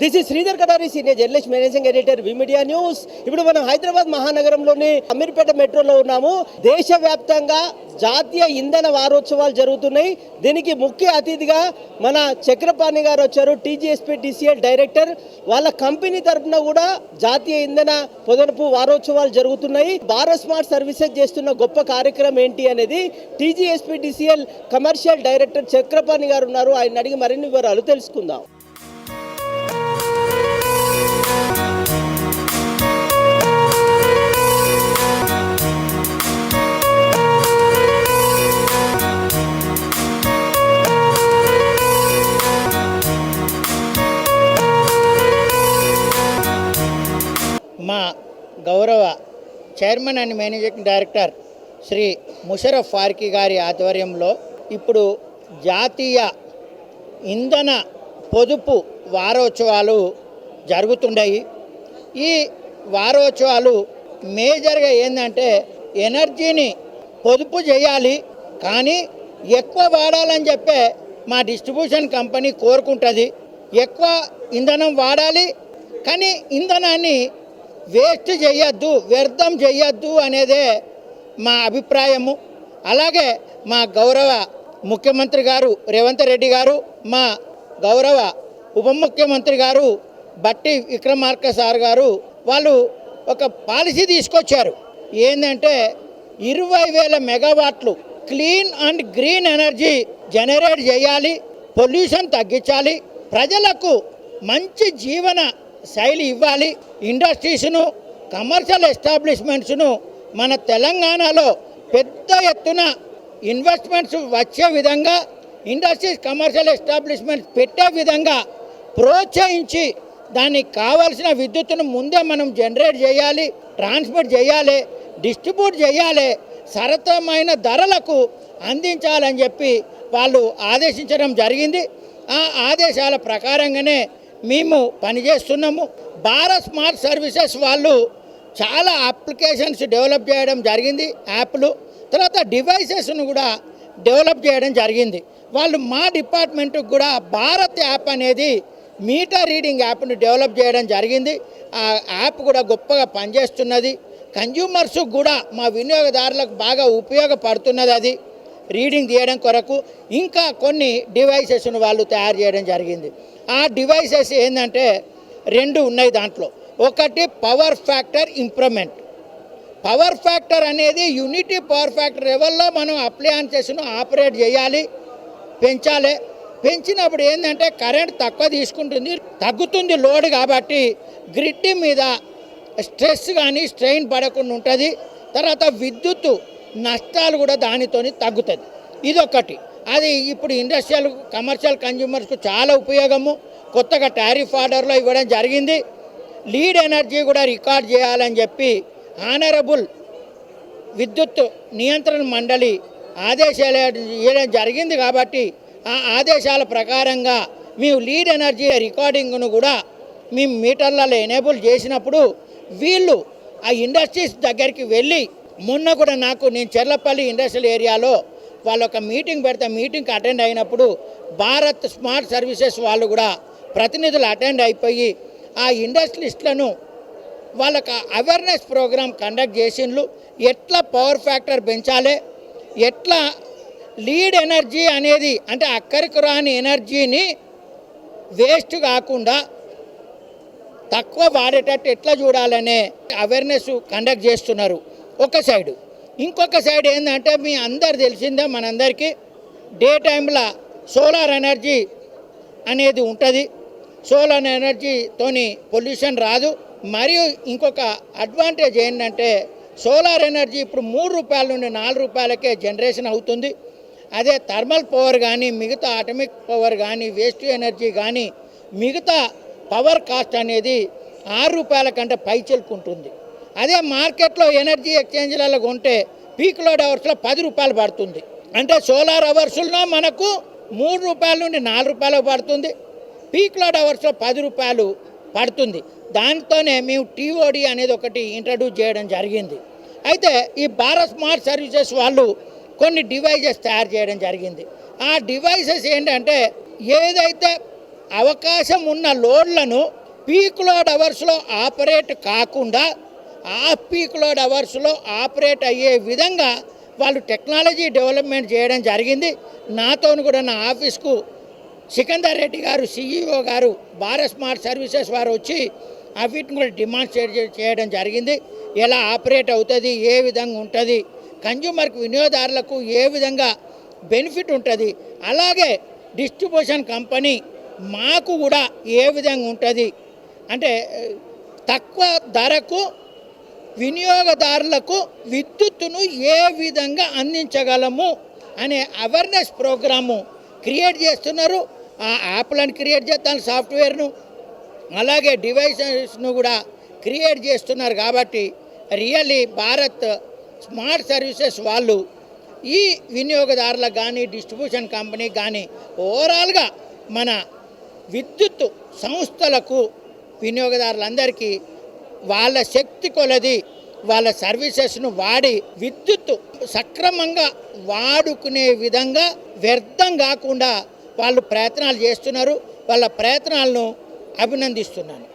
This is Sridhar Kadari, senior journalist, managing editor, we media news. ఇప్పుడు మనం హైదరాబాద్ మహానగరంలోని అమీర్పేట మెట్రోలో ఉన్నాము. దేశవ్యాప్తంగా జాతీయ ఇంధన వారోత్సవాలు జరుగుతున్నాయి. దీనికి ముఖ్య అతిథిగా మన చక్రపాణి గారు వచ్చారు, టీజీఎస్పీడీసీఎల్ డైరెక్టర్. వాళ్ళ కంపెనీ తరఫున కూడా జాతీయ ఇంధన పొదుపు వారోత్సవాలు జరుగుతున్నాయి. భారత్ స్మార్ట్ సర్వీసెస్ చేస్తున్న గొప్ప కార్యక్రమం ఏంటి అనేది టీజీఎస్పీడీసీఎల్ కమర్షియల్ డైరెక్టర్ చక్రపాణి గారు ఉన్నారు. ఆయన అడిగి మరిన్ని వివరాలు తెలుసుకుందాం. మా గౌరవ chairman and managing director Shri Musharraf Farooqui గారి ఆధ్వర్యంలో ఇప్పుడు జాతీయ ఇంధన పొదుపు వారోత్సవాలు జరుగుతున్నాయి. ఈ వారోత్సవాలు మేజర్గా ఏంటంటే ఎనర్జీని పొదుపు చేయాలి, కానీ ఎక్కువ వాడాలని చెప్పే మా డిస్ట్రిబ్యూషన్ కంపెనీ కోరుకుంటుంది. ఎక్కువ ఇంధనం వాడాలి, కానీ ఇంధనాన్ని వేస్ట్ చేయొద్దు, వ్యర్థం చేయొద్దు అనేదే మా అభిప్రాయము. అలాగే మా గౌరవ ముఖ్యమంత్రి గారు రేవంత్ రెడ్డి గారు, మా గౌరవ ఉప ముఖ్యమంత్రి గారు బట్టి విక్రమార్క సార్ గారు వాళ్ళు ఒక పాలసీ తీసుకొచ్చారు. ఏంటంటే 20,000 మెగావాట్లు clean and green energy generate చేయాలి, పొల్యూషన్ తగ్గించాలి, ప్రజలకు మంచి జీవన శైలి ఇవ్వాలి. ఇండస్ట్రీస్ను, కమర్షియల్ ఎస్టాబ్లిష్మెంట్స్ను మన తెలంగాణలో పెద్ద ఎత్తున ఇన్వెస్ట్మెంట్స్ వచ్చే విధంగా, ఇండస్ట్రీస్, కమర్షియల్ ఎస్టాబ్లిష్మెంట్స్ పెట్టే విధంగా ప్రోత్సహించి దానికి కావాల్సిన విద్యుత్తును ముందే మనం జనరేట్ చేయాలి, ట్రాన్స్మిట్ చేయాలి, డిస్ట్రిబ్యూట్ చేయాలి, సరసమైన ధరలకు అందించాలని చెప్పి వాళ్ళు ఆదేశించడం జరిగింది. ఆ ఆదేశాల ప్రకారంగానే మేము పనిచేస్తున్నాము. భారత్ స్మార్ట్ సర్వీసెస్ వాళ్ళు చాలా అప్లికేషన్స్ డెవలప్ చేయడం జరిగింది, యాప్లు, తర్వాత డివైసెస్ను కూడా డెవలప్ చేయడం జరిగింది. వాళ్ళు మా డిపార్ట్మెంట్కి కూడా భారత్ యాప్ అనేది మీటర్ రీడింగ్ యాప్ను డెవలప్ చేయడం జరిగింది. ఆ యాప్ కూడా గొప్పగా పనిచేస్తున్నది. కన్జ్యూమర్స్ కూడా, మా వినియోగదారులకు బాగా ఉపయోగపడుతున్నది. అది రీడింగ్ తీయడం కొరకు ఇంకా కొన్ని డివైసెస్ను వాళ్ళు తయారు చేయడం జరిగింది. ఆ డివైసెస్ ఏంటంటే 2 ఉన్నాయి దాంట్లో. ఒకటి power factor improvement. Power factor అనేది యూనిటీ పవర్ ఫ్యాక్టర్ లెవెల్లో మనం అప్లయన్సెస్ను ఆపరేట్ చేయాలి, పెంచాలి. పెంచినప్పుడు ఏంటంటే కరెంట్ తక్కువ తీసుకుంటుంది, తగ్గుతుంది లోడ్, కాబట్టి గ్రిడ్ మీద స్ట్రెస్ కానీ స్ట్రెయిన్ పడకుండా ఉంటుంది. తర్వాత విద్యుత్ నష్టాలు కూడా దానితోని తగ్గుతుంది. ఇదొకటి. అది ఇప్పుడు ఇండస్ట్రియల్, కమర్షియల్ కన్జ్యూమర్స్కు చాలా ఉపయోగము. కొత్తగా టారిఫ్ ఆర్డర్లో ఇవ్వడం జరిగింది. లీడ్ ఎనర్జీ కూడా రికార్డ్ చేయాలని చెప్పి ఆనరబుల్ విద్యుత్ నియంత్రణ మండలి ఆదేశాలు ఇవ్వడం జరిగింది. కాబట్టి ఆ ఆదేశాల ప్రకారంగా మేము లీడ్ ఎనర్జీ రికార్డింగ్ను కూడా మేము మీటర్లలో ఎనేబుల్ చేసినప్పుడు వీళ్ళు ఆ ఇండస్ట్రీస్ దగ్గరికి వెళ్ళి, మొన్న కూడా నేను చెర్లపల్లి ఇండస్ట్రియల్ ఏరియాలో వాళ్ళు ఒక మీటింగ్ పెడితే మీటింగ్కి అటెండ్ అయినప్పుడు భారత్ స్మార్ట్ సర్వీసెస్ వాళ్ళు కూడా ప్రతినిధులు అటెండ్ అయిపోయి ఆ ఇండస్ట్రియలిస్టులను వాళ్ళకి అవేర్నెస్ ప్రోగ్రామ్ కండక్ట్ చేసిండ్రు. ఎట్లా పవర్ ఫ్యాక్టర్ పెంచాలి, ఎట్లా లీడ్ ఎనర్జీ అనేది అంటే అక్కడికి రాని ఎనర్జీని వేస్ట్ కాకుండా తక్కువ వాడేటట్టు ఎట్లా చూడాలనే అవేర్నెస్ కండక్ట్ చేస్తున్నారు ఒక సైడు. ఇంకొక సైడ్ ఏంటంటే మీ అందరు తెలిసిందే, మనందరికీ డే టైంలో సోలార్ ఎనర్జీ అనేది ఉంటుంది. సోలార్ ఎనర్జీతోని పొల్యూషన్ రాదు. మరియు ఇంకొక అడ్వాంటేజ్ ఏంటంటే సోలార్ ఎనర్జీ ఇప్పుడు 3 రూపాయల నుండి 4 రూపాయలకే జనరేషన్ అవుతుంది. అదే థర్మల్ పవర్ కానీ, మిగతా ఆటమిక్ పవర్ కానీ, వేస్ట్ ఎనర్జీ కానీ, మిగతా పవర్ కాస్ట్ అనేది 6 రూపాయల కంటే పైచెలుకుంటుంది. అదే మార్కెట్లో ఎనర్జీ ఎక్స్చేంజ్లలో కొంటే పీక్ లోడ్ అవర్స్లో 10 రూపాయలు పడుతుంది. అంటే సోలార్ అవర్స్లో మనకు 3 రూపాయల నుండి 4 రూపాయలు పడుతుంది, పీక్ లోడ్ అవర్స్లో 10 రూపాయలు పడుతుంది. దాంతోనే మేము టీఓడి అనేది ఒకటి ఇంట్రడ్యూస్ చేయడం జరిగింది. అయితే ఈ భారత్ స్మార్ట్ సర్వీసెస్ వాళ్ళు కొన్ని డివైజెస్ తయారు చేయడం జరిగింది. ఆ డివైసెస్ ఏంటంటే ఏదైతే అవకాశం ఉన్న లోడ్లను పీక్ లోడ్ అవర్స్లో ఆపరేట్ కాకుండా ఆఫ్ పీక్ లోడ్ అవర్స్లో ఆపరేట్ అయ్యే విధంగా వాళ్ళు టెక్నాలజీ డెవలప్మెంట్ చేయడం జరిగింది. నాతో కూడా నా ఆఫీస్కు సికందర్ రెడ్డి గారు సిఇఓ గారు భారత్ స్మార్ట్ సర్వీసెస్ వారు వచ్చి వీటిని కూడా డిమాన్స్ట్రేట్ చేయడం జరిగింది. ఎలా ఆపరేట్ అవుతుంది, ఏ విధంగా ఉంటుంది, కన్జ్యూమర్కి వినియోగదారులకు ఏ విధంగా బెనిఫిట్ ఉంటుంది, అలాగే డిస్ట్రిబ్యూషన్ కంపెనీ మాకు కూడా ఏ విధంగా ఉంటుంది అంటే తక్కువ ధరకు వినియోగదారులకు విద్యుత్తును ఏ విధంగా అందించగలము అనే అవేర్నెస్ ప్రోగ్రాము క్రియేట్ చేస్తున్నారు. ఆ యాప్లను క్రియేట్ చేస్తాను, సాఫ్ట్వేర్ను అలాగే డివైసెస్ను కూడా క్రియేట్ చేస్తున్నారు. కాబట్టి రియల్లీ భారత్ స్మార్ట్ సర్వీసెస్ వాళ్ళు ఈ వినియోగదారులకు కానీ డిస్ట్రిబ్యూషన్ కంపెనీకి కానీ ఓవరాల్గా మన విద్యుత్ సంస్థలకు వినియోగదారులందరికీ వాళ్ళ శక్తి కొలది వాళ్ళ సర్వీసెస్ను వాడి విద్యుత్ సక్రమంగా వాడుకునే విధంగా వ్యర్థం కాకుండా వాళ్ళు ప్రయత్నాలు చేస్తున్నారు. వాళ్ళ ప్రయత్నాలను అభినందిస్తున్నాను.